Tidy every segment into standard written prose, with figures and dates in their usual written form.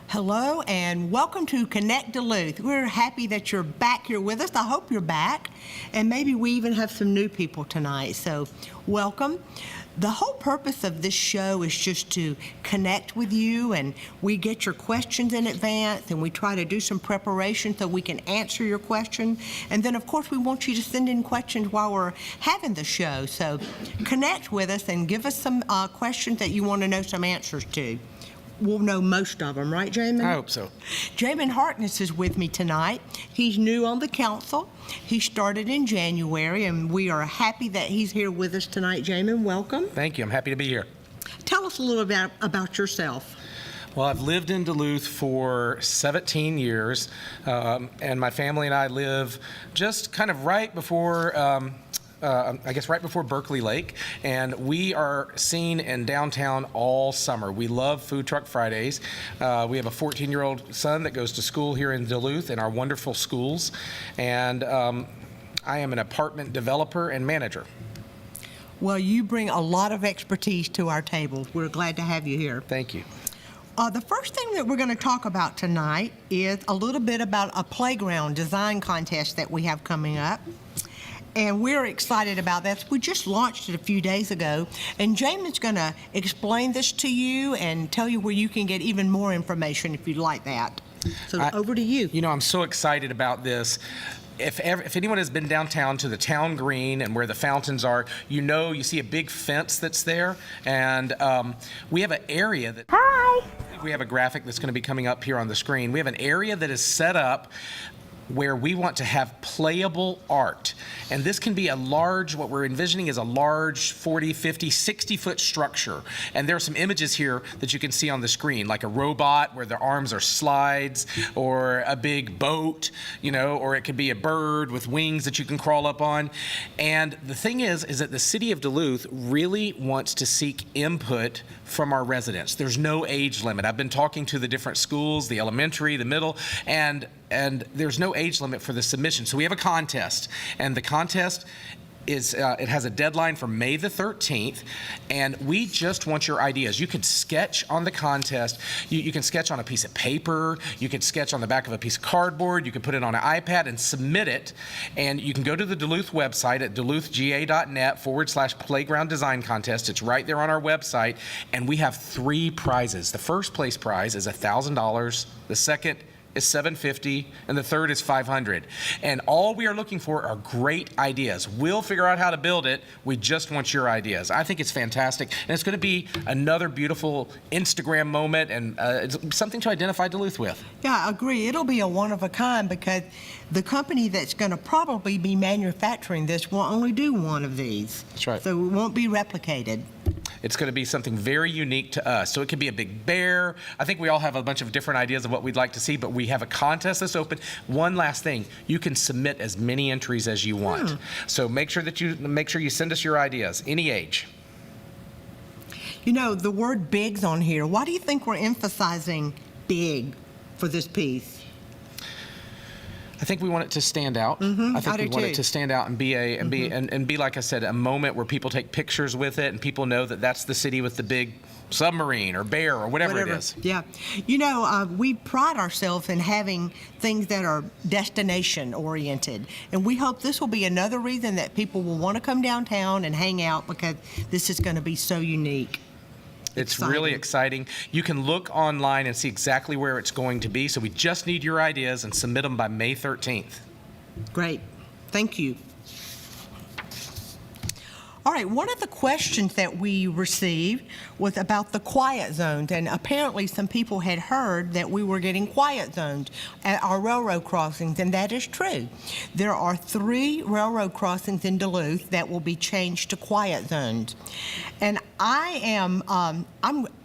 Hello and welcome to Connect Duluth. We're happy that you're back here with us. I hope you're back. And maybe we even have some new people tonight, so welcome. The whole purpose of this show is just to connect with you, and we get your questions in advance, and we try to do some preparation so we can answer your question. And then, of course, we want you to send in questions while we're having the show. So connect with us and give us some questions that you want to know some answers to. We'll know most of them, right, Jamin? I hope so. Jamin Harnkess is with me tonight. He's new on the council. He started in January, and we are happy that he's here with us tonight. Jamin, welcome. Thank you. I'm happy to be here. Tell us a little bit about yourself. Well, I've lived in Duluth for 17 years, and my family and I live just kind of right before right before Berkeley Lake, and we are seen in downtown all summer. We love Food Truck Fridays. We have a 14-year-old son that goes to school here in Duluth in our wonderful schools, and I am an apartment developer and manager. Well, you bring a lot of expertise to our table. We're glad to have you here. Thank you. The first thing that we're going to talk about tonight is a little bit about a playground design contest that we have coming up. And we're excited about that. We just launched it a few days ago, and Jamin's going to explain this to you and tell you where you can get even more information if you'd like that. So over to you. You know, I'm so excited about this. If anyone has been downtown to the town green and where the fountains are, you see a big fence that's there, and we have an area that... Hi! We have a graphic that's going to be coming up here on the screen. We have an area that is set up where we want to have playable art. And this can be what we're envisioning is a large 40, 50, 60-foot structure. And there are some images here that you can see on the screen, like a robot where the arms are slides, or a big boat, or it could be a bird with wings that you can crawl up on. And the thing is that the city of Duluth really wants to seek input from our residents. There's no age limit. I've been talking to the different schools, the elementary, the middle, and there's no age limit for the submission. So we have a contest, and the contest is it has a deadline for May the 13th, and we just want your ideas. You can sketch on the contest. You can sketch on a piece of paper. You can sketch on the back of a piece of cardboard. You can put it on an iPad and submit it. And you can go to the Duluth website at duluthga.net/playground design contest. It's right there on our website, and we have 3 prizes. The first place prize is $1,000. The second is $750, and the third is $500. And all we are looking for are great ideas. We'll figure out how to build it. We just want your ideas. I think it's fantastic, and it's going to be another beautiful Instagram moment, and it's something to identify Duluth with. Yeah, I agree. It'll be a one of a kind because the company that's going to probably be manufacturing this will only do one of these. That's right. So it won't be replicated. It's going to be something very unique to us. So it could be a big bear. I think we all have a bunch of different ideas of what we'd like to see, but we have a contest that's open. One last thing, you can submit as many entries as you want. So make sure you send us your ideas, any age. The word big's on here. Why do you think we're emphasizing big for this piece? I think we want it to stand out. I think we want it to stand out and be like I said, a moment where people take pictures with it and people know that that's the city with the big submarine or bear or whatever it is. Yeah. We pride ourselves in having things that are destination oriented, and we hope this will be another reason that people will want to come downtown and hang out because this is going to be so unique. It's really exciting. You can look online and see exactly where it's going to be, so we just need your ideas and submit them by May 13th. Great. Thank you. All right, one of the questions that we received was about the quiet zones, and apparently some people had heard that we were getting quiet zones at our railroad crossings, and that is true. There are 3 railroad crossings in Duluth that will be changed to quiet zones. And I'm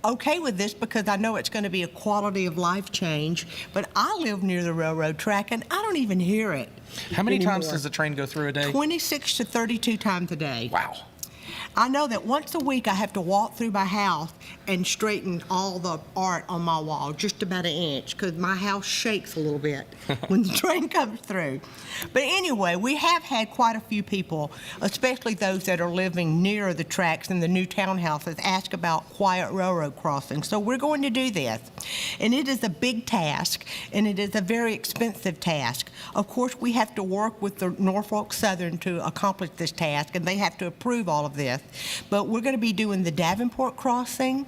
okay with this because I know it's going to be a quality of life change, but I live near the railroad track and I don't even hear it. How many times does the train go through a day? 26 to 32 times a day. Wow. I know that once a week I have to walk through my house and straighten all the art on my wall, just about an inch, because my house shakes a little bit when the train comes through. But anyway, we have had quite a few people, especially those that are living near the tracks in the new townhouses, ask about quiet railroad crossings. So we're going to do this. And it is a big task, and it is a very expensive task. Of course, we have to work with the Norfolk Southern to accomplish this task, and they have to approve all of this. But we're going to be doing the Davenport crossing,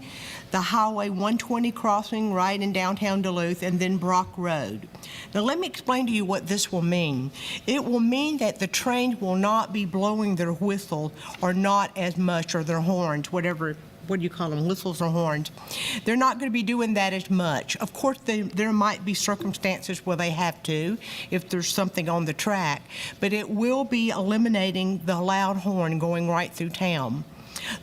the Highway 120 crossing right in downtown Duluth, and then Brock Road. Now, let me explain to you what this will mean. It will mean that the trains will not be blowing their whistles or not as much, or their horns, whatever. What do you call them, whistles or horns? They're not going to be doing that as much. Of course, there might be circumstances where they have to, if there's something on the track, but it will be eliminating the loud horn going right through town.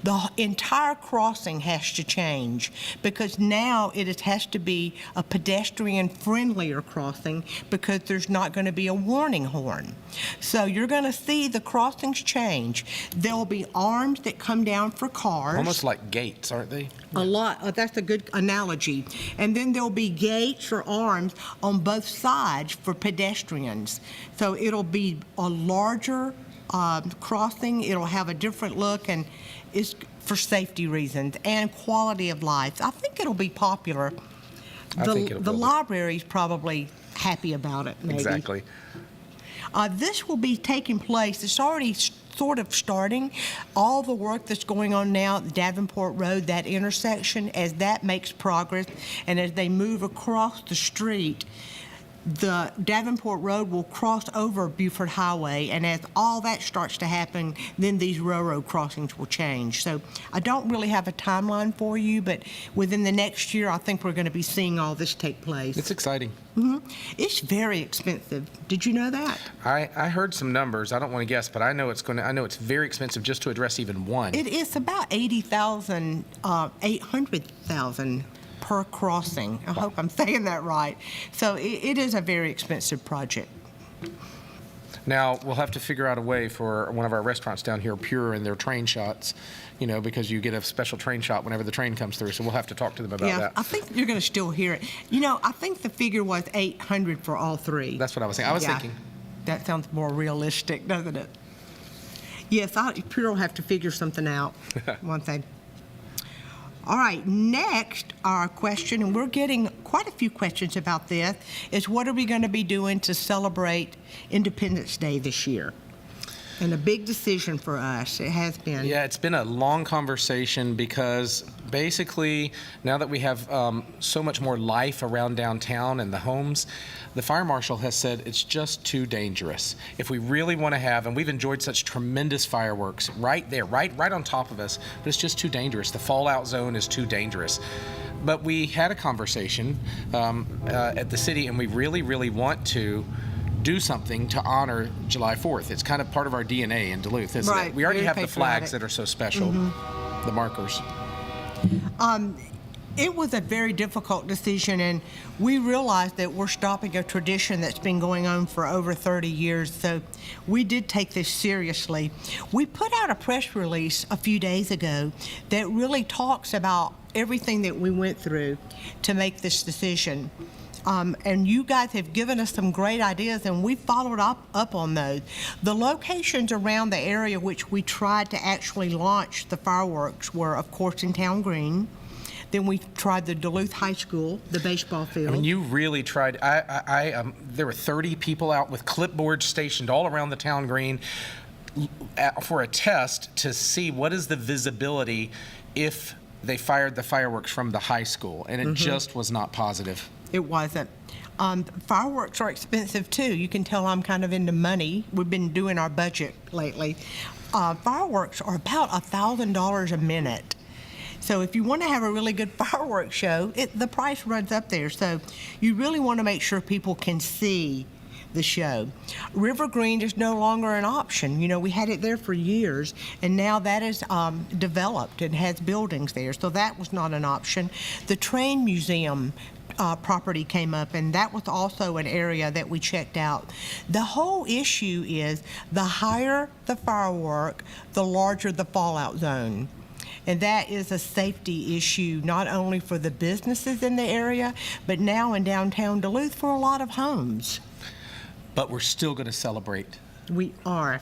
The entire crossing has to change, because now has to be a pedestrian-friendlier crossing, because there's not going to be a warning horn. So you're going to see the crossings change. There will be arms that come down for cars. Almost like gates, aren't they? A lot. That's a good analogy. And then there'll be gates or arms on both sides for pedestrians. So it'll be a larger crossing. It'll have a different look, and is for safety reasons and quality of life. I think it'll be popular. The library's probably happy about it, maybe. Exactly. This will be taking place. It's already sort of starting. All the work that's going on now at Davenport Road, that intersection, as that makes progress, and as they move across the street, the Davenport Road will cross over Buford Highway, and as all that starts to happen, then these railroad crossings will change. So I don't really have a timeline for you, but within the next year, I think we're going to be seeing all this take place. It's exciting. It's very expensive. Did you know that? I heard some numbers. I don't want to guess, but I know it's very expensive just to address even one. It is about $80,000, $800,000 per crossing. I hope I'm saying that right. So it is a very expensive project. Now, we'll have to figure out a way for one of our restaurants down here, Pure, and their train shots, because you get a special train shot whenever the train comes through. So we'll have to talk to them about that. I think you're going to still hear it. I think the figure was 800 for all three. That's what I was saying. I was thinking. That sounds more realistic, doesn't it? Yes, Pure will have to figure something out. One thing. All right, next, our question, and we're getting quite a few questions about this, is what are we going to be doing to celebrate Independence Day this year? And a big decision for us, it has been. Yeah, it's been a long conversation, because basically, now that we have so much more life around downtown and the homes, the fire marshal has said it's just too dangerous. If we really want to have, and we've enjoyed such tremendous fireworks right there, right on top of us, but it's just too dangerous. The fallout zone is too dangerous. But we had a conversation at the city, and we really, really want to do something to honor July 4th. It's kind of part of our DNA in Duluth, isn't it? We already have the flags that are so special, the markers. It was a very difficult decision, and we realized that we're stopping a tradition that's been going on for over 30 years, so we did take this seriously. We put out a press release a few days ago that really talks about everything that we went through to make this decision. And you guys have given us some great ideas, and we followed up on those. The locations around the area which we tried to actually launch the fireworks were, of course, in Town Green. Then we tried the Duluth High School, the baseball field. I mean, you really tried. There were 30 people out with clipboards stationed all around the Town Green for a test to see what is the visibility if they fired the fireworks from the high school, and it just was not positive. It wasn't. Fireworks are expensive, too. You can tell I'm kind of into money. We've been doing our budget lately. Fireworks are about $1,000 a minute. So if you want to have a really good fireworks show, the price runs up there. So you really want to make sure people can see the show. River Green is no longer an option. We had it there for years, and now that is developed and has buildings there. So that was not an option. The train museum property came up, and that was also an area that we checked out. The whole issue is the higher the firework, the larger the fallout zone. And that is a safety issue, not only for the businesses in the area, but now in downtown Duluth for a lot of homes. But we're still going to celebrate. We are.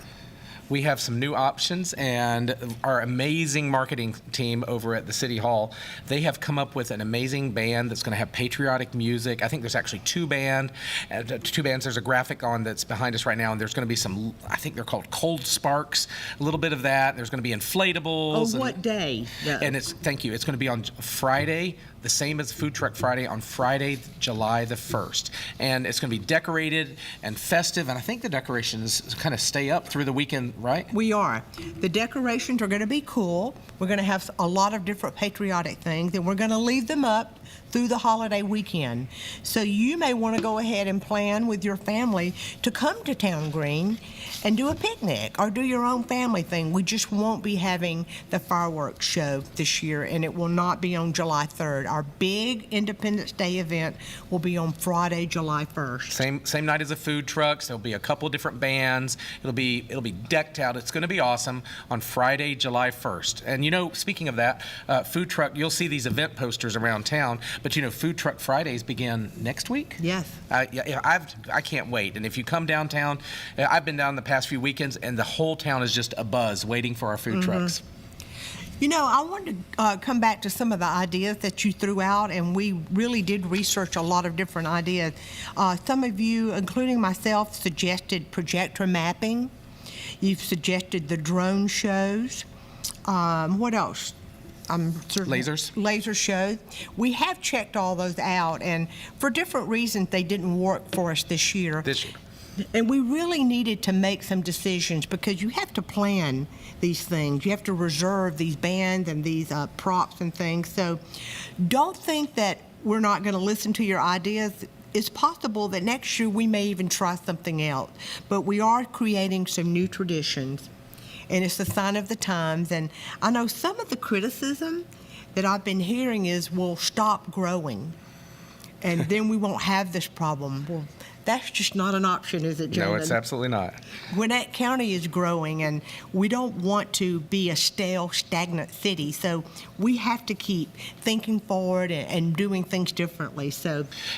We have some new options, and our amazing marketing team over at the City Hall, they have come up with an amazing band that's going to have patriotic music. I think there's actually two bands. There's a graphic on that's behind us right now, and there's going to be some, I think they're called Cold Sparks, a little bit of that. There's going to be inflatables. Oh, what day? And thank you. It's going to be on Friday, the same as Food Truck Friday, on Friday, July the 1st. And it's going to be decorated and festive, and I think the decorations kind of stay up through the weekend, right? We are. The decorations are going to be cool. We're going to have a lot of different patriotic things, and we're going to leave them up through the holiday weekend. So you may want to go ahead and plan with your family to come to Town Green and do a picnic or do your own family thing. We just won't be having the fireworks show this year, and it will not be on July 3rd. Our big Independence Day event will be on Friday, July 1st. Same night as the food trucks. There'll be a couple of different bands. It'll be decked out. It's going to be awesome on Friday, July 1st. And you know, speaking of that, food truck, you'll see these event posters around town. But you know, Food Truck Fridays begin next week. Yes. I can't wait. And if you come downtown, I've been down the past few weekends, and the whole town is just abuzz waiting for our food trucks. You know, I wanted to come back to some of the ideas that you threw out, and we really did research a lot of different ideas. Some of you, including myself, suggested projector mapping. You've suggested the drone shows. What else? Lasers. Laser shows. We have checked all those out, and for different reasons, they didn't work for us this year. And we really needed to make some decisions because you have to plan these things. You have to reserve these bands and these props and things. So don't think that we're not going to listen to your ideas. It's possible that next year we may even try something else. But we are creating some new traditions, and it's a sign of the times. And I know some of the criticism that I've been hearing is we'll stop growing, and then we won't have this problem. Well, that's just not an option, is it, gentlemen? No, it's absolutely not. Gwinnett County is growing, and we don't want to be a stale, stagnant city. So we have to keep thinking forward and doing things differently.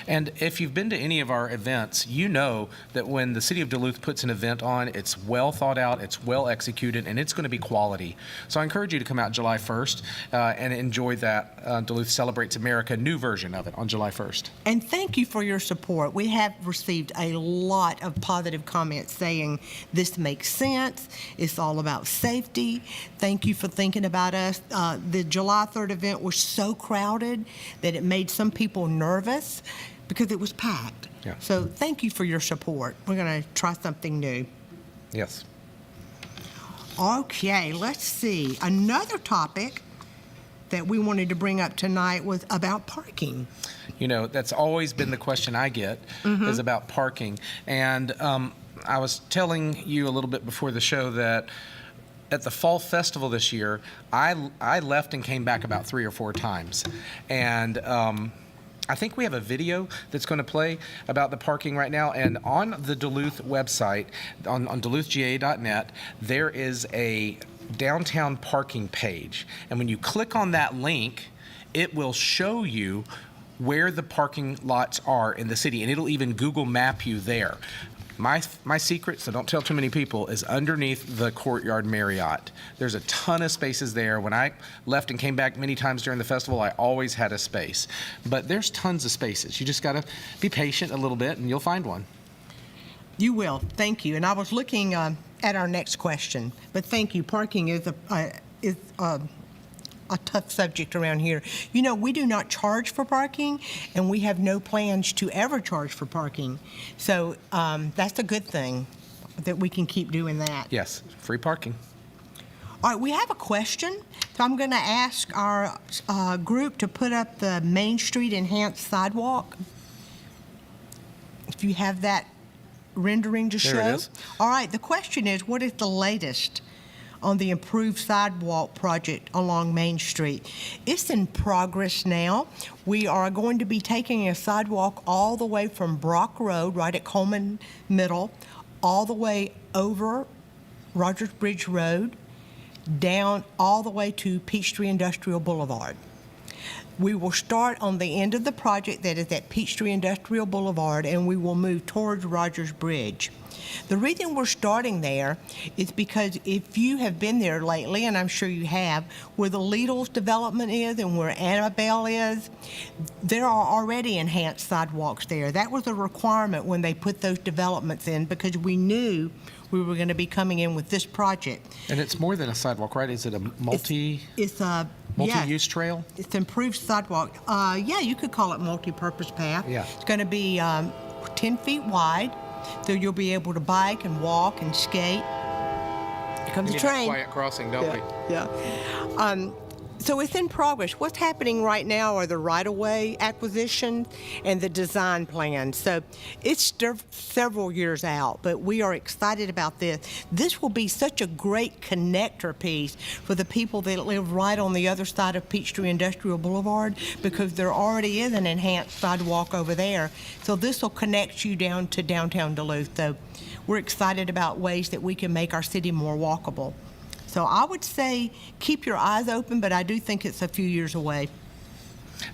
And if you've been to any of our events, you know that when the City of Duluth puts an event on, it's well thought out, it's well executed, and it's going to be quality. So I encourage you to come out July 1st and enjoy that Duluth Celebrates America new version of it on July 1st. And thank you for your support. We have received a lot of positive comments saying this makes sense. It's all about safety. Thank you for thinking about us. The July 3rd event was so crowded that it made some people nervous because it was packed. Yeah. So thank you for your support. We're going to try something new. Yes. Okay, let's see. Another topic that we wanted to bring up tonight was about parking. You know, that's always been the question I get is about parking. And I was telling you a little bit before the show that at the Fall Festival this year, I left and came back about 3 or 4 times. And I think we have a video that's going to play about the parking right now. And on the Duluth website, on duluthga.net, there is a downtown parking page. And when you click on that link, it will show you where the parking lots are in the city, and it'll even Google map you there. My secret, so don't tell too many people, is underneath the Courtyard Marriott. There's a ton of spaces there. When I left and came back many times during the festival, I always had a space. But there's tons of spaces. You just got to be patient a little bit, and you'll find one. You will. Thank you. And I was looking at our next question, but thank you. Parking is a tough subject around here. You know, we do not charge for parking, and we have no plans to ever charge for parking. So that's a good thing that we can keep doing that. Yes, free parking. All right, we have a question. So I'm going to ask our group to put up the Main Street Enhanced Sidewalk. If you have that rendering to show. There it is. All right, the question is, what is the latest on the improved sidewalk project along Main Street. It's in progress now. We are going to be taking a sidewalk all the way from Brock Road, right at Coleman Middle, all the way over Rogers Bridge Road, down all the way to Peachtree Industrial Boulevard. We will start on the end of the project that is at Peachtree Industrial Boulevard, and we will move towards Rogers Bridge. The reason we're starting there is because if you have been there lately, and I'm sure you have, where the Lidl's development is and where Annabelle is, there are already enhanced sidewalks there. That was a requirement when they put those developments in because we knew we were going to be coming in with this project. And it's more than a sidewalk, right? Is it a It's a multi-use trail? It's improved sidewalk. Yeah, you could call it multi-purpose path. Yeah. It's going to be 10 feet wide, so you'll be able to bike and walk and skate. Here comes the train. Quiet crossing, don't we? Yeah. So it's in progress. What's happening right now are the right-of-way acquisitions and the design plans. So it's several years out, but we are excited about this. This will be such a great connector piece for the people that live right on the other side of Peachtree Industrial Boulevard because there already is an enhanced sidewalk over there. So this will connect you down to downtown Duluth. So we're excited about ways that we can make our city more walkable. So I would say keep your eyes open, but I do think it's a few years away.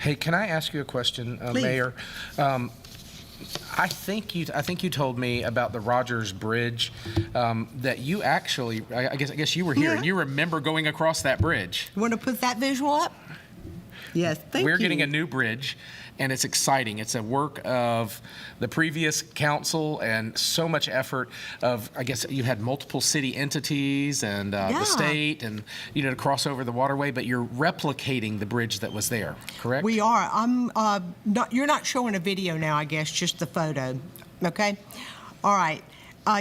Hey, can I ask you a question, Please. Mayor? I think you told me about the Rogers Bridge that you actually, I guess you were here and you remember going across that bridge. You want to put that visual up? Yes, thank you. We're getting a new bridge, and it's exciting. It's a work of the previous council and so much effort of, I guess you had multiple city entities and the state and, to cross over the waterway, but you're replicating the bridge that was there, correct? We are. You're not showing a video now, I guess, just the photo, okay? All right.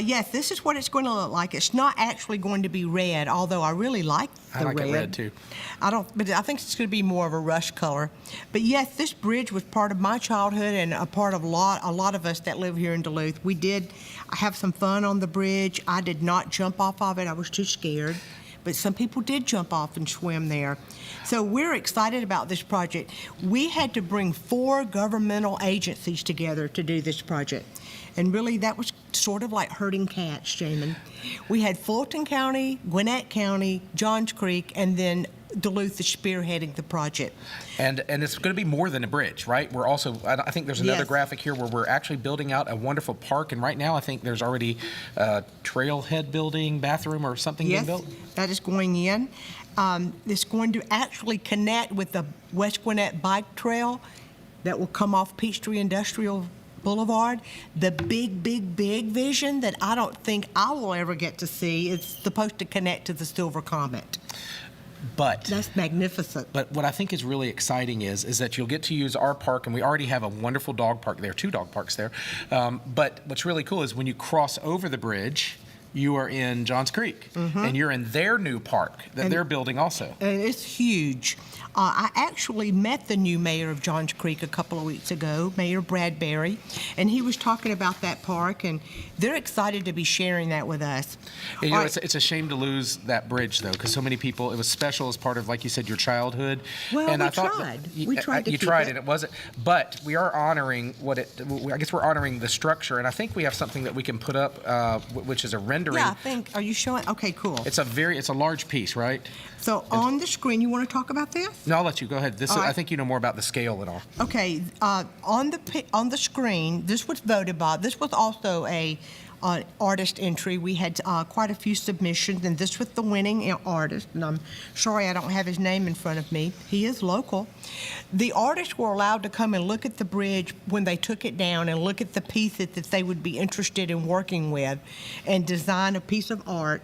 Yes, this is what it's going to look like. It's not actually going to be red, although I really like the red. I like it red, too. But I think it's going to be more of a rush color. But yes, this bridge was part of my childhood and a part of a lot of us that live here in Duluth. We did have some fun on the bridge. I did not jump off of it. I was too scared. But some people did jump off and swim there. So we're excited about this project. We had to bring 4 governmental agencies together to do this project. And really, that was sort of like herding cats, Jamin. We had Fulton County, Gwinnett County, Johns Creek, and then Duluth is spearheading the project. And it's going to be more than a bridge, right? We're also, I think there's another graphic here where we're actually building out a wonderful park. And right now, I think there's already a trailhead building, bathroom, or something being built. Yes, that is going in. It's going to actually connect with the West Gwinnett bike trail that will come off Peachtree Industrial Boulevard. The big vision that I don't think I will ever get to see is supposed to connect to the Silver Comet. But that's magnificent. But what I think is really exciting is that you'll get to use our park, and we already have a wonderful dog park there, 2 dog parks there. But what's really cool is when you cross over the bridge, you are in Johns Creek, and you're in their new park that they're building also. And it's huge. I actually met the new mayor of Johns Creek a couple of weeks ago, Mayor Bradbury, and he was talking about that park, and they're excited to be sharing that with us. You know, it's a shame to lose that bridge, though, because so many people, it was special as part of, like you said, your childhood. Well, and we I thought tried. We tried to You keep tried, it. and it wasn't. But we are honoring I guess we're honoring the structure, and I think we have something that we can put up, which is a rendering. Yeah, I think, are you showing? Okay, cool. It's a large piece, right? So on the screen, you want to talk about this? No, I'll let you go ahead. This, I think you know more about the scale and all. Okay, on the screen, this was voted by. This was also a artist entry. We had quite a few submissions, and this was the winning artist. And I'm sorry I don't have his name in front of me. He is local. The artists were allowed to come and look at the bridge when they took it down and look at the pieces that they would be interested in working with, and design a piece of art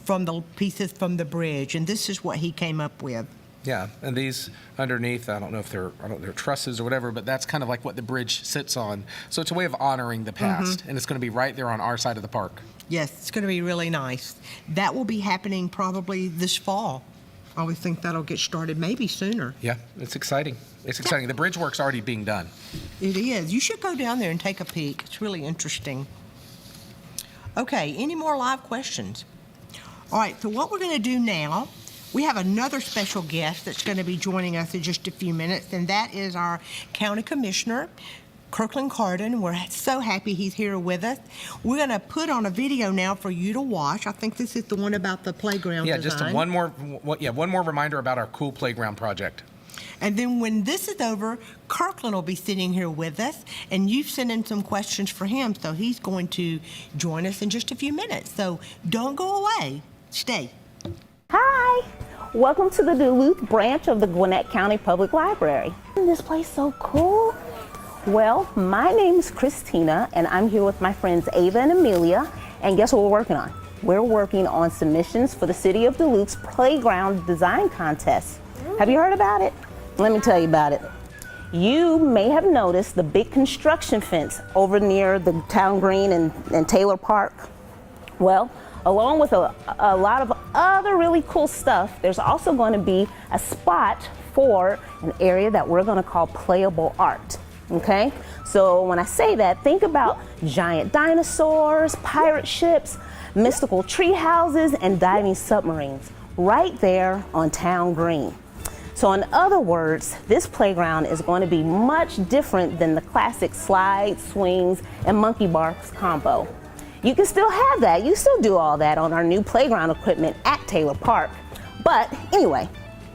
from the pieces from the bridge. And this is what he came up with. Yeah, and these underneath, I don't know if they're trusses or whatever, but that's kind of like what the bridge sits on. So it's a way of honoring the past, and it's going to be right there on our side of the park. Yes, it's going to be really nice. That will be happening probably this fall. I would think that'll get started maybe sooner. Yeah, it's exciting. It's exciting. The bridge work's already being done. It is. You should go down there and take a peek. It's really interesting. Okay, any more live questions? All right, so what we're going to do now, we have another special guest that's going to be joining us in just a few minutes, and that is our County Commissioner, Carden. We're so happy he's here with us. We're going to put on a video now for you to watch. I think this is the one about the playground Yeah, design. just one more reminder about our cool playground project. And then when this is over, Kirkland will be sitting here with us, and you've sent in some questions for him, so he's going to join us in just a few minutes. So don't go away. Stay. Hi, welcome to the Duluth branch of the Gwinnett County Public Library. Isn't this place so cool? Well, my name is Kristina, and I'm here with my friends Ava and Amelia, and guess what we're working on? We're working on submissions for the City of Duluth's Playground Design Contest. Have you heard about it? Let me tell you about it. You may have noticed the big construction fence over near the town green and Taylor Park. Well, along with a lot of other really cool stuff, there's also going to be a spot for an area that we're going to call playable art. Okay? So when I say that, think about giant dinosaurs, pirate ships, mystical tree houses, and diving submarines right there on town green. So in other words, this playground is going to be much different than the classic slides, swings, and monkey bars combo. You can still have that. You still do all that on our new playground equipment at Taylor Park. But anyway,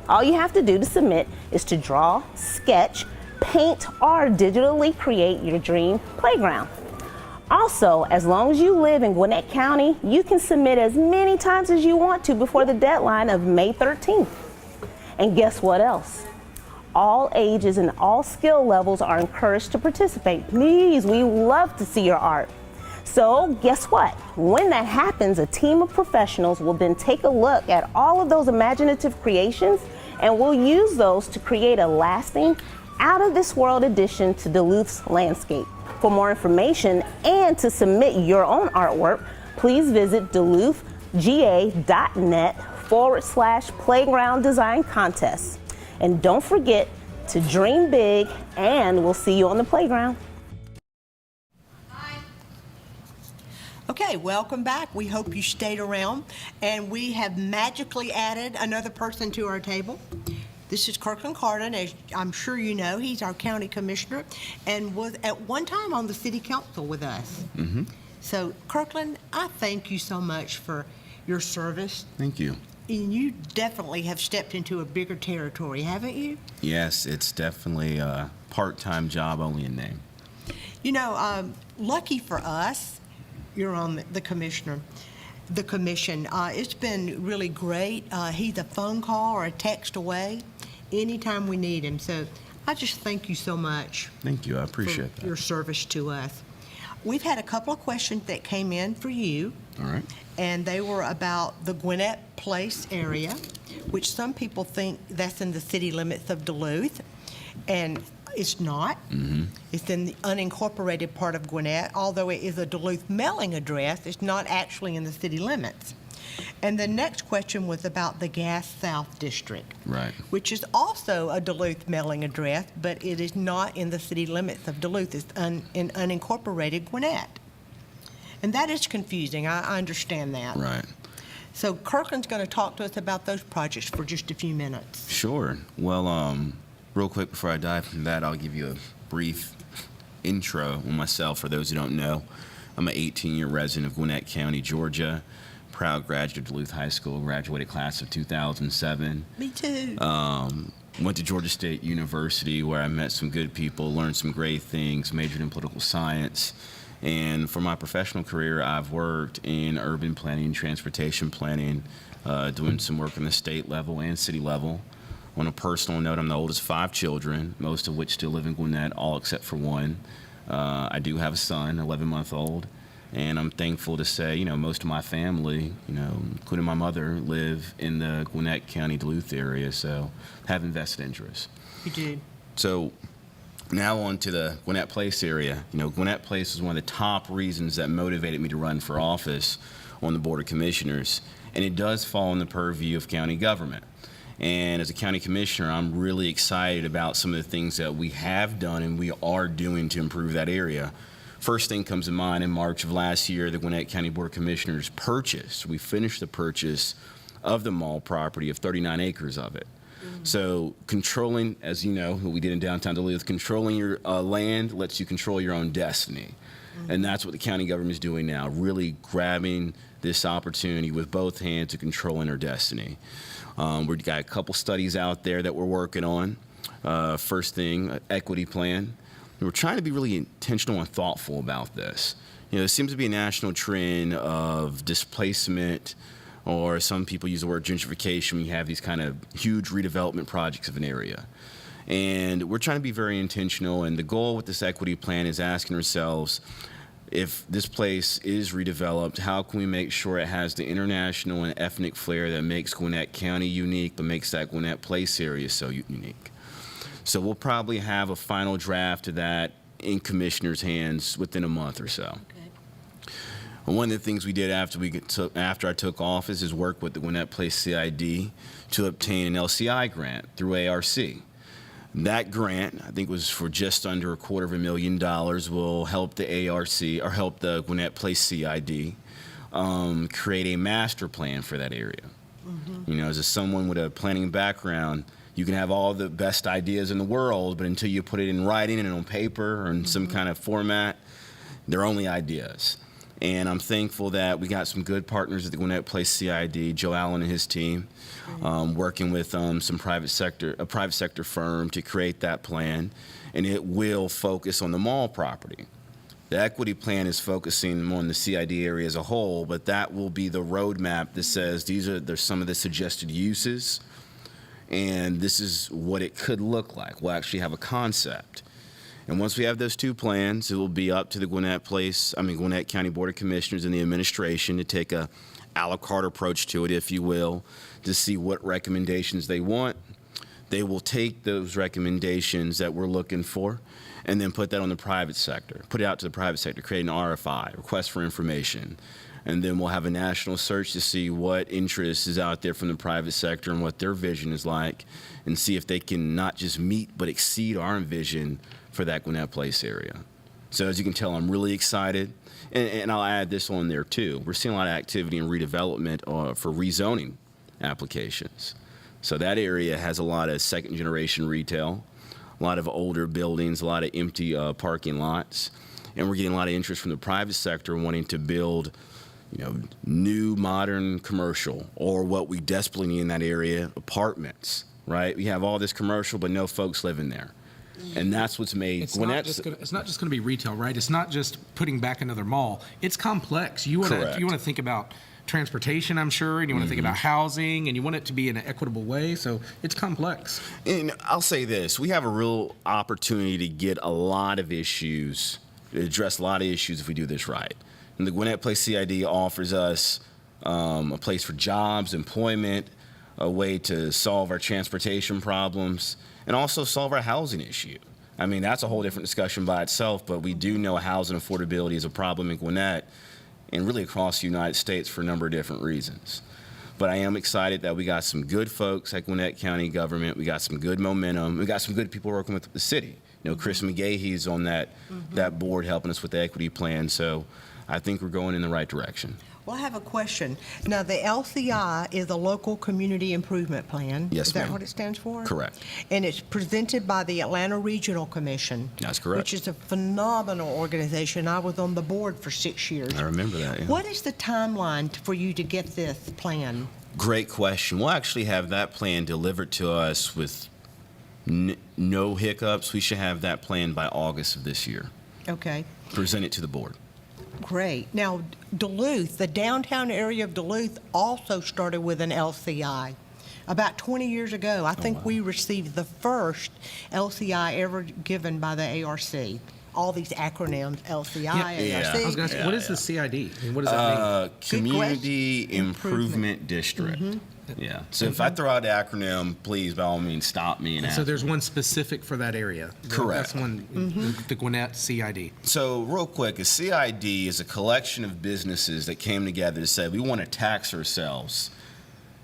all you have to do to submit is to draw, sketch, paint, or digitally create your dream playground. Also, as long as you live in Gwinnett County, you can submit as many times as you want to before the deadline of May 13th. And guess what else? All ages and all skill levels are encouraged to participate. Please, we love to see your art. So guess what? When that happens, a team of professionals will then take a look at all of those imaginative creations, and we'll use those to create a lasting, out-of-this-world addition to Duluth's landscape. For more information and to submit your own artwork, please visit duluthga.net/playground design contest. And don't forget to dream big, and we'll see you on the playground. Okay, welcome back. We hope you stayed around, and we have magically added another person to our table. This is Carden, as I'm sure you know. He's our county commissioner and was at one time on the city council with us. Mm-hmm. So, Kirkland, I thank you so much for your service. Thank you. And you definitely have stepped into a bigger territory, haven't you? Yes, it's definitely a part-time job only in name. You know, lucky for us, you're on the commission. It's been really great. He's a phone call or a text away anytime we need him. So I just thank you so much. Thank you. I appreciate for that. your service to us. We've had a couple of questions that came in for you. All right. And they were about the Gwinnett Place area, which some people think that's in the city limits of Duluth. And it's not. Mm-hmm. It's in the unincorporated part of Gwinnett. Although it is a Duluth mailing address, it's not actually in the city limits. And the next question was about the Gas South District, Right. which is also a Duluth mailing address, but it is not in the city limits of Duluth. It's in unincorporated Gwinnett. And that is confusing. I understand that. Right. So Kirkland's going to talk to us about those projects for just a few minutes. Sure. Well, real quick before I dive into that, I'll give you a brief intro on myself for those who don't know. I'm an 18-year resident of Gwinnett County, Georgia. Proud graduate of Duluth High School, graduated class of 2007. Me too. Went to Georgia State University where I met some good people, learned some great things, majored in political science. And for my professional career, I've worked in urban planning, transportation planning, doing some work on the state level and city level. On a personal note, I'm the oldest of 5 children, most of which still live in Gwinnett, all except for one. I do have a son, 11-month-old. And I'm thankful to say, most of my family, including my mother, live in the Gwinnett County, Duluth area, so have invested interest. You do. So now on to the Gwinnett Place area. Gwinnett Place is one of the top reasons that motivated me to run for office on the Board of Commissioners, and it does fall in the purview of county government. And as a county commissioner, I'm really excited about some of the things that we have done and we are doing to improve that area. First thing comes to mind, in March of last year, the Gwinnett County Board of Commissioners we finished the purchase of the mall property of 39 acres of it. So controlling, as you know, what we did in downtown Duluth, controlling your land lets you control your own destiny. And that's what the county government is doing now, really grabbing this opportunity with both hands to controlling our destiny. We've got a couple studies out there that we're working on. First thing, equity plan. We're trying to be really intentional and thoughtful about this. There seems to be a national trend of displacement, or some people use the word gentrification when you have these kind of huge redevelopment projects of an area. And we're trying to be very intentional, and the goal with this equity plan is asking ourselves, if this place is redeveloped, how can we make sure it has the international and ethnic flair that makes Gwinnett County unique, but makes that Gwinnett Place area so unique? So we'll probably have a final draft of that in commissioners' hands within a month or so. Okay. One of the things we did after I took office is work with the Gwinnett Place CID to obtain an LCI grant through ARC. That grant, I think, was for just under $250,000, will help the ARC, or help the Gwinnett Place CID, create a master plan for that area. As someone with a planning background, you can have all the best ideas in the world, but until you put it in writing and on paper or in some kind of format, they're only ideas. And I'm thankful that we got some good partners at the Gwinnett Place CID, Joe Allen and his team, working with a private sector firm to create that plan, and it will focus on the mall property. The equity plan is focusing on the CID area as a whole, but that will be the roadmap that says there's some of the suggested uses, and this is what it could look like. We'll actually have a concept. And once we have those two plans, it will be up to the Gwinnett County Board of Commissioners and the administration to take a a la carte approach to it, if you will, to see what recommendations they want. They will take those recommendations that we're looking for and then put that on the private sector, put it out to the private sector, create an RFI, request for information. And then we'll have a national search to see what interest is out there from the private sector and what their vision is like, and see if they can not just meet but exceed our vision for that Gwinnett Place area. So as you can tell, I'm really excited. And I'll add this on there too. We're seeing a lot of activity in redevelopment for rezoning applications. So that area has a lot of second generation retail, a lot of older buildings, a lot of empty parking lots. And we're getting a lot of interest from the private sector wanting to build new modern commercial, or what we desperately need in that area, apartments, right? We have all this commercial, but no folks living there. And that's what's made It's not just going to be retail, right? It's not just putting back another mall. It's complex. You want to think about transportation, I'm sure, and you want to think about housing, and you want it to be in an equitable way. So it's complex. And I'll say this: we have a real opportunity to get a lot of issues, address a lot of issues if we do this right. And the Gwinnett Place CID offers us a place for jobs, employment, a way to solve our transportation problems, and also solve our housing issue. I mean, that's a whole different discussion by itself, but we do know housing affordability is a problem in Gwinnett and really across the United States for a number of different reasons. But I am excited that we got some good folks at Gwinnett County government. We got some good momentum. We got some good people working with the city. Chris McGahee's on that board helping us with the equity plan. So I think we're going in the right direction. Well, I have a question. Now, the LCI is a Local Community Improvement Plan. Yes, Is that ma'am. what it stands for? Correct. And it's presented by the Atlanta Regional Commission. That's correct. Which is a phenomenal organization. I was on the board for 6 years. I remember that, yeah. What is the timeline for you to get this plan? Great question. We'll actually have that plan delivered to us with no hiccups. We should have that plan by August of this year. Okay. Present it to the board. Great. Now, Duluth, the downtown area of Duluth also started with an LCI. About 20 years ago, I think we received the first LCI ever given by the ARC. All these acronyms, LCI, Yeah. ARC. I was going to ask, what is the CID? I mean, what does that mean? Community question. Improvement District. Yeah. So if I throw out the acronym, please, by all means, stop me and ask. So there's one specific for that area. Correct. That's one, the Gwinnett CID. So real quick, a CID is a collection of businesses that came together to say, we want to tax ourselves,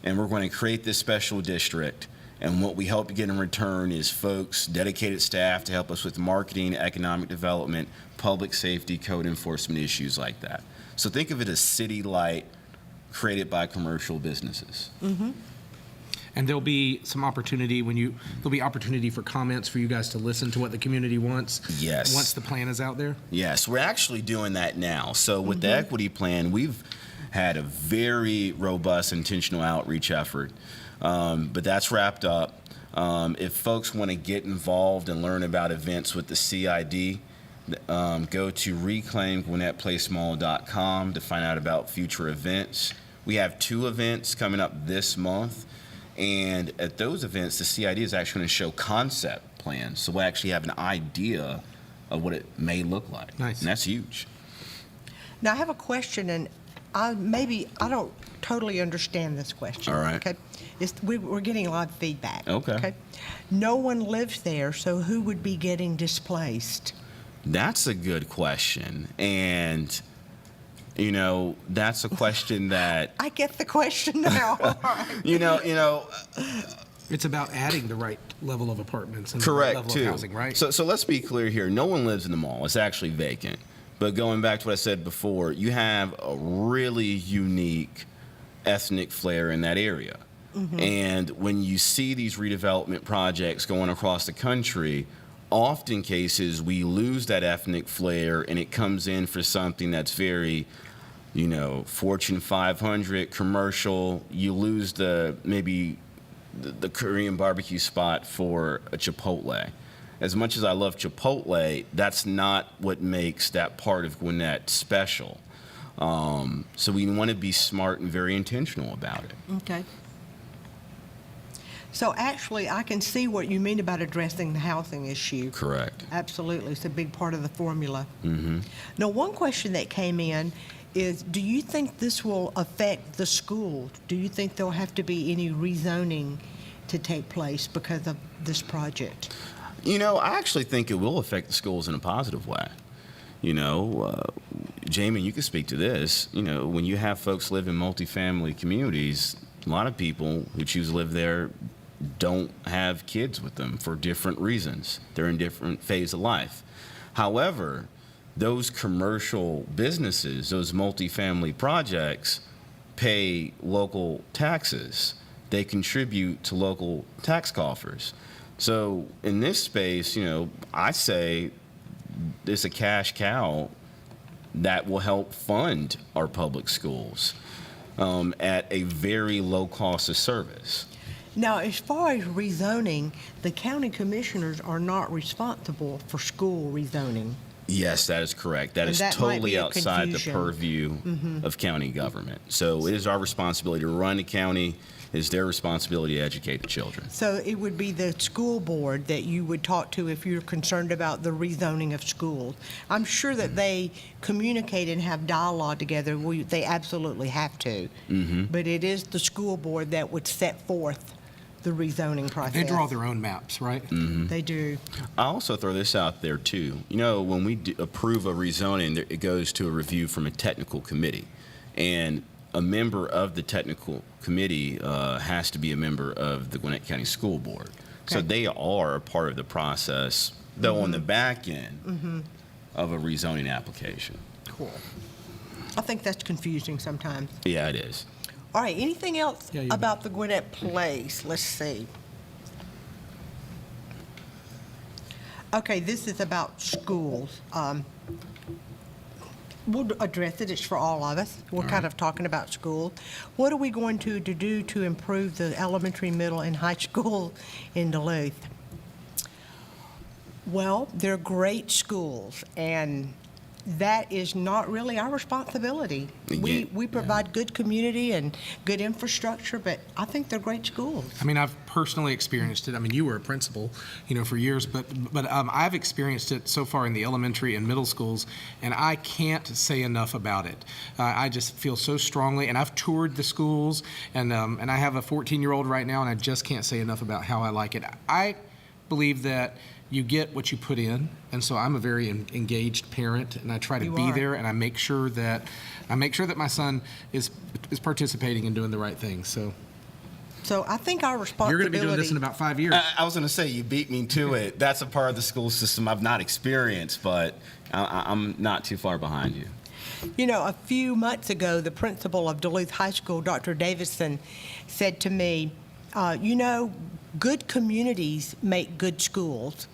and we're going to create this special district, And what we hope to get in return is folks, dedicated staff to help us with marketing, economic development, public safety, code enforcement issues like that. So think of it as city light created by commercial businesses. And there'll be some opportunity there'll be opportunity for comments for you guys to listen to what the community wants. Yes. Once the plan is out there. Yes, we're actually doing that now. So with the equity plan, we've had a very robust intentional outreach effort, but that's wrapped up. If folks want to get involved and learn about events with the CID, go to reclaimgwinnettplaymall.com to find out about future events. We have 2 events coming up this month. And at those events, the CID is actually going to show concept plans. So we actually have an idea of what it may look like. Nice. And that's huge. Now, I have a question, and I don't totally understand this question. All right. Okay. We're getting a lot of feedback. Okay. No one lives there, so who would be getting displaced? That's a good question. And, you know, that's a question that, I get the question now. It's about adding the right level of apartments and correct, the right level too. of housing, right? So let's be clear here. No one lives in the mall. It's actually vacant. But going back to what I said before, you have a really unique ethnic flair in that area. And when you see these redevelopment projects going across the country, often cases we lose that ethnic flair and it comes in for something that's very, Fortune 500 commercial. You lose maybe the Korean barbecue spot for a Chipotle. As much as I love Chipotle, that's not what makes that part of Gwinnett special. So we want to be smart and very intentional about it. Okay. So actually, I can see what you mean about addressing the housing issue. Correct. Absolutely. It's a big part of the formula. Now, one question that came in is, do you think this will affect the school? Do you think there'll have to be any rezoning to take place because of this project? I actually think it will affect the schools in a positive way. Jamie, you can speak to this. When you have folks live in multifamily communities, a lot of people who choose to live there don't have kids with them for different reasons. They're in different phase of life. However, those commercial businesses, those multifamily projects, pay local taxes. They contribute to local tax coffers. So in this space, I say it's a cash cow that will help fund our public schools at a very low cost of service. Now, as far as rezoning, the county commissioners are not responsible for school rezoning. Yes, that is correct. That And is that might totally be a outside the confusion. purview of county government. So it is our responsibility to run the county. It is their responsibility to educate the children. So it would be the school board that you would talk to if you're concerned about the rezoning of schools. I'm sure that they communicate and have dialogue together. They absolutely have to. But it is the school board that would set forth the rezoning process. They draw their own maps, right? They do. I also throw this out there too. When we approve a rezoning, it goes to a review from a technical committee. And a member of the technical committee has to be a member of the Gwinnett County School Board. So Okay. they are a part of the process, though on the back end of a rezoning application. Cool. I think that's confusing sometimes. Yeah, it is. All right, anything else Yeah, you about the Gwinnett Place? Let's see. Okay, this is about schools. We'll address it. It's for all of us. We're kind of talking about schools. What are we going to do to improve the elementary, middle, and high school in Duluth? Well, they're great schools, and that is not really our responsibility. We provide good community and good infrastructure, but I think they're great schools. I mean, I've personally experienced it. I mean, you were a principal, for years, but I've experienced it so far in the elementary and middle schools, and I can't say enough about it. I just feel so strongly, and I've toured the schools, and I have a 14-year-old right now, and I just can't say enough about how I like it. I believe that you get what you put in, and so I'm a very engaged parent, and I try to You be are. there, and I make sure that my son is participating and doing the right thing. So. So I think our You're responsibility. going to be doing this in about 5 years. I was going to say, you beat me to it. That's a part of the school system I've not experienced, but I'm not too far behind you. You know, a few months ago, the principal of Duluth High School, Dr. Davidson, said to me, you know, good communities make good schools.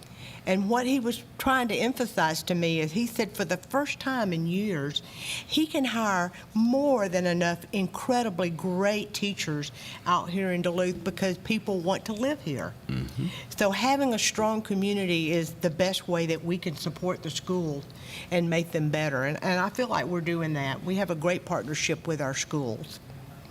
And what he was trying to emphasize to me is he said for the first time in years, he can hire more than enough incredibly great teachers out here in Duluth because people want to live here. Mm-hmm. So having a strong community is the best way that we can support the schools and make them better. And I feel like we're doing that. We have a great partnership with our schools.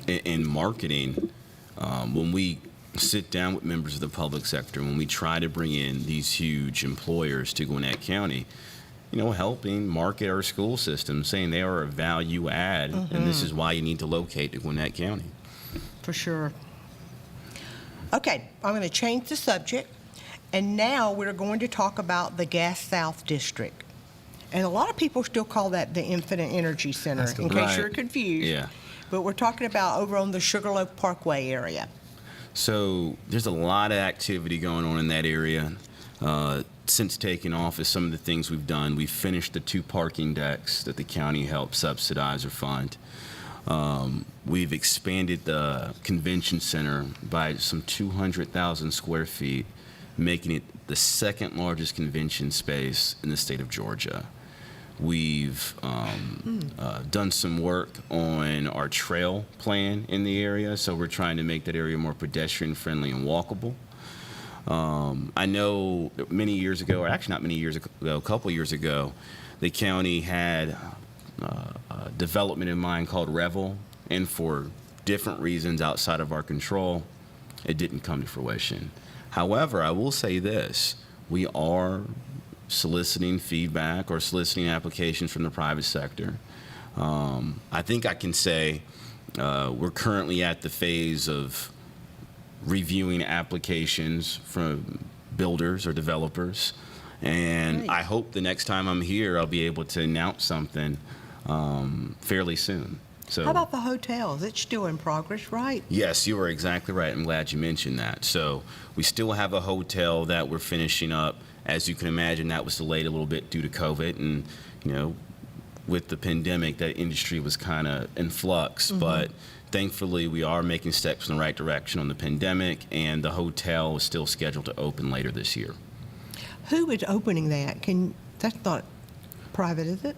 In marketing, when we sit down with members of the public sector, when we try to bring in these huge employers to Gwinnett County, you know, helping market our school system, saying they are a value add, and this is why you need to locate to Gwinnett County. For sure. Okay, I'm going to change the subject, and now we're going to talk about the Gas South District. And a lot of people still call that the Infinite Energy Center, in case Right. you're confused. Yeah. But we're talking about over on the Sugarloaf Parkway area. So there's a lot of activity going on in that area. Since taking office, some of the things we've done, we've finished the 2 parking decks that the county helped subsidize or fund. We've expanded the convention center by some 200,000 square feet, making it the second largest convention space in the state of Georgia. We've done some work on our trail plan in the area, so we're trying to make that area more pedestrian friendly and walkable. I know many years ago, or actually not many years ago, a couple years ago, the county had a development in mind called Revel, and for different reasons outside of our control, it didn't come to fruition. However, I will say this, we are soliciting feedback or soliciting applications from the private sector. I think I can say we're currently at the phase of reviewing applications from builders or developers, and I hope the next time I'm here I'll be able to announce something fairly soon. So, How about the hotels? It's still in progress, right? yes, you are exactly right. I'm glad you mentioned that. So we still have a hotel that we're finishing up. As you can imagine, that was delayed a little bit due to COVID, and you know, with the pandemic, that industry was kind of in flux. But thankfully, we are making steps in the right direction on the pandemic, and the hotel is still scheduled to open later this year. Who is opening that? That's not private, is it?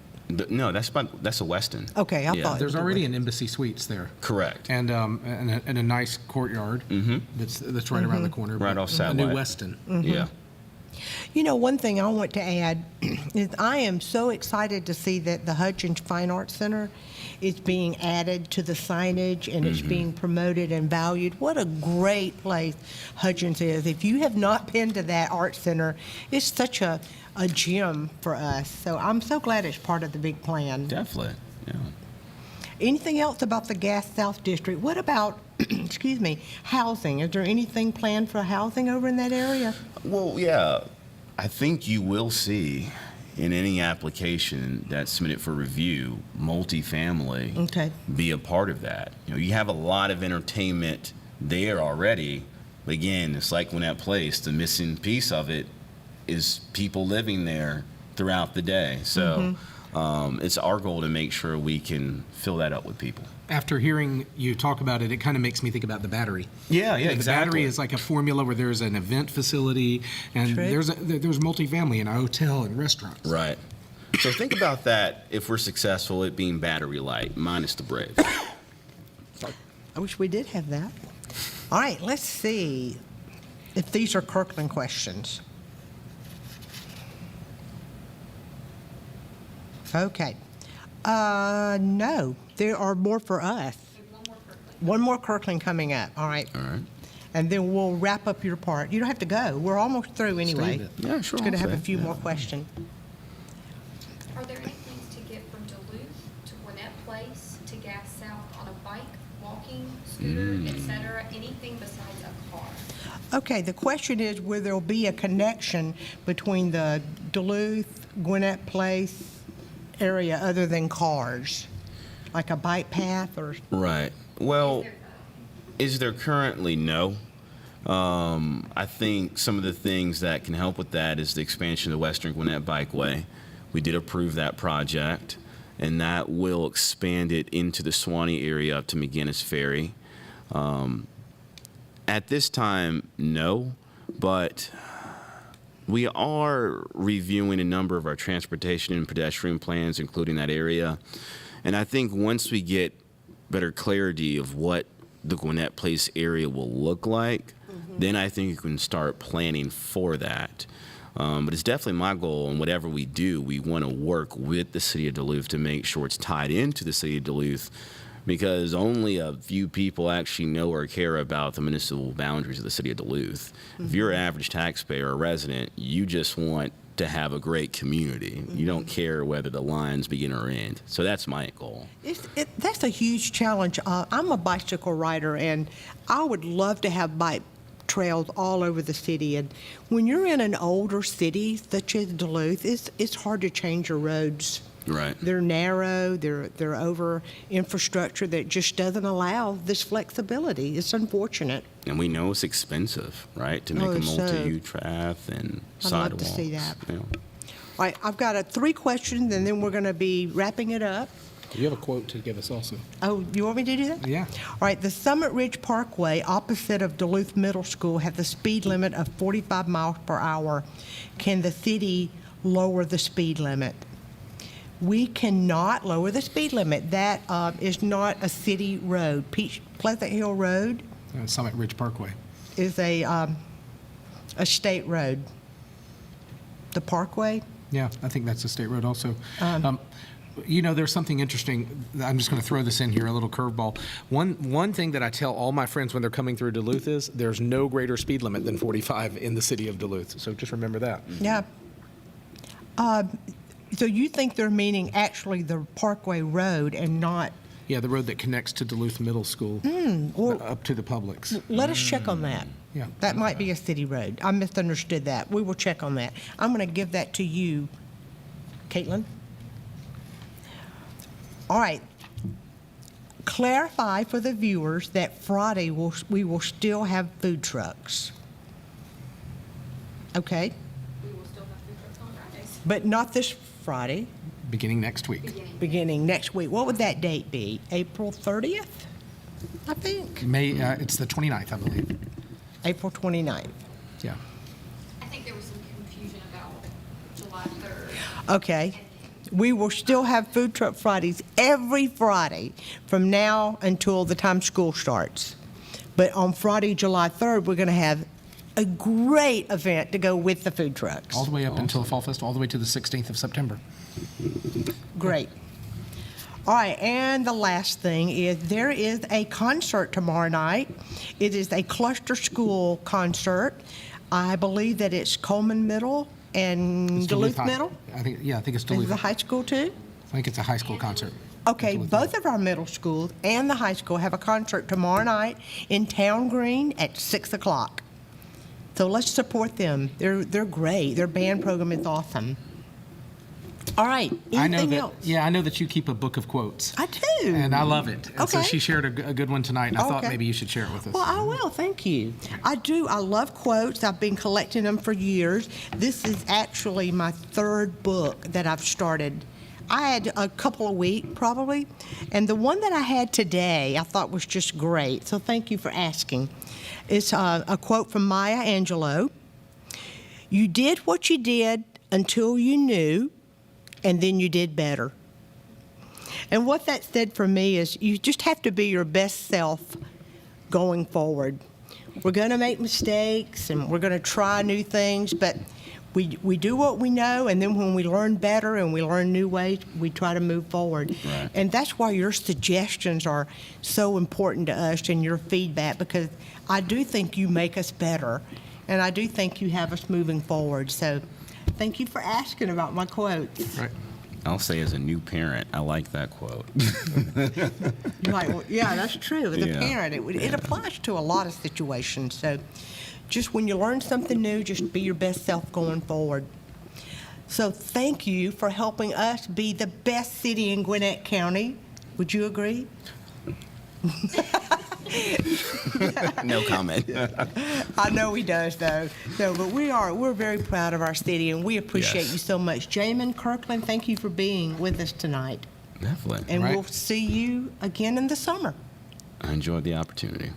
No, that's a Westin. Okay, I Yeah. thought. There's already an Embassy Suites there. Correct. And a nice courtyard that's right around the corner. Right off A new Sidewalk. Westin. Yeah. You know, one thing I want to add is I am so excited to see that the Hudgens Fine Arts Center is being added to the signage and it's being promoted and valued. What a great place Hudgens is. If you have not been to that art center, it's such a gem for us. So I'm so glad it's part of the big plan. Definitely. Yeah. Anything else about the Gas South District? What about, excuse me, housing? Is there anything planned for housing over in that area? Well, yeah, I think you will see in any application that's submitted for review, multifamily Okay. be a part of that. You know, you have a lot of entertainment there already, but again, it's like when that place, the missing piece of it is people living there throughout the day. So it's our goal to make sure we can fill that up with people. After hearing you talk about it, it kind of makes me think about the Battery. Yeah, The Battery is like a formula where there's an event facility and True. there's multifamily and a hotel and restaurants. Right. So think about that if we're successful at being Battery Light, minus the Brave. I wish we did have that. All right, let's see if these are Kirkland questions. Okay. No, there are more for us. One more Kirkland coming up. All right. All right. And then we'll wrap up your part. You don't have to go. We're almost through anyway. Stay a bit. Yeah, sure. Just going to I'll have a stay. few Yeah. more questions. Are there any things to get from Duluth to Gwinnett Place to Gas South on a bike, walking, scooter, etc.? Anything besides a car? Okay, the question is, will there be a connection between the Duluth, Gwinnett Place area other than cars? Like a bike path or, Right. Well, Is there currently? No. I think some of the things that can help with that is the expansion of the Western Gwinnett Bikeway. We did approve that project, and that will expand it into the Swanee area up to McGinnis Ferry. At this time, no, but we are reviewing a number of our transportation and pedestrian plans, including that area. And I think once we get better clarity of what the Gwinnett Place area will look like, then I think you can start planning for that. But it's definitely my goal, and whatever we do, we want to work with the city of Duluth to make sure it's tied into the city of Duluth, because only a few people actually know or care about the municipal boundaries of the city of Duluth. If you're an average taxpayer or resident, you just want to have a great community. You don't care whether the lines begin or end. So that's my goal. That's a huge challenge. I'm a bicycle rider, and I would love to have bike trails all over the city. And when you're in an older city such as Duluth, it's hard to change your roads. Right. They're narrow, they're over infrastructure that just doesn't allow this flexibility. It's unfortunate. And we know it's expensive, right, to make a multi-use path and sidewalks. I'd love to see that. Yeah. All right, I've got 3 questions, and then we're going to be wrapping it up. You have a quote to give us also. Oh, you want me to do that? Yeah. All right, the Summit Ridge Parkway opposite of Duluth Middle School has the speed limit of 45 miles per hour. Can the city lower the speed limit? We cannot lower the speed limit. That is not a city road. Pleasant Hill Road Summit Ridge Parkway. is a state road. The Parkway? Yeah, I think that's a state road also. There's something interesting. I'm just going to throw this in here, a little curveball. One thing that I tell all my friends when they're coming through Duluth is there's no greater speed limit than 45 in the city of Duluth. So just remember that. Yeah. So you think they're meaning actually the Parkway Road and not... Yeah, the road that connects to Duluth Middle School up to the Publix. Let us check on that. Yeah. That might be a city road. I misunderstood that. We will check on that. I'm going to give that to you, Caitlin. All right. Clarify for the viewers that Friday we will still have food trucks. Okay? We will still have food trucks on Fridays. But not this Friday, Beginning next week. beginning next week. What would that date be? April 30th, I think? It's the 29th, I believe. April 29th. Yeah. I think there was some confusion about July 3rd. Okay. We will still have Food Truck Fridays every Friday from now until the time school starts. But on Friday, July 3rd, we're going to have a great event to go with the food trucks. All the way up until the Fall Festival, all the way to the 16th of September. Great. All right, and the last thing is there is a concert tomorrow night. It is a cluster school concert. I believe that it's Coleman Middle and It's Duluth High. Middle. I think it's Is Duluth. the high school too? I think it's a high school concert. Okay, Duluth both High. of our middle schools and the high school have a concert tomorrow night in Town Green at 6 o'clock. So let's support them. They're great. Their band program is awesome. All right, anything else? I know that you keep a book of quotes. I do. And I love it. And so Okay. she shared a good one tonight, and I thought Okay. maybe you should share it with us. Well, I will. Thank you. I do. I love quotes. I've been collecting them for years. This is actually my 3rd book that I've started. I had a couple a week, probably. And the one that I had today I thought was just great. So thank you for asking. It's a quote from Maya Angelou. You did what you did until you knew, and then you did better. And what that said for me is you just have to be your best self going forward. We're going to make mistakes and we're going to try new things, but we do what we know, and then when we learn better and we learn new ways, we try to move forward. Right. And that's why your suggestions are so important to us and your feedback, because I do think you make us better, and I do think you have us moving forward. So thank you for asking about my quotes. Right. I'll say as a new parent, I like that quote. You're like, well, yeah, that's true. As a Yeah. parent, it applies to a lot of situations. So just when you learn something new, just be your best self going forward. So thank you for helping us be the best city in Gwinnett County. Would you agree? No comment. I know he does, though. So, but we're very proud of our city, and we appreciate Yes. you so much. Jamin Kirkland, thank you for being with us tonight. Definitely. And Right. we'll see you again in the summer. I enjoyed the opportunity.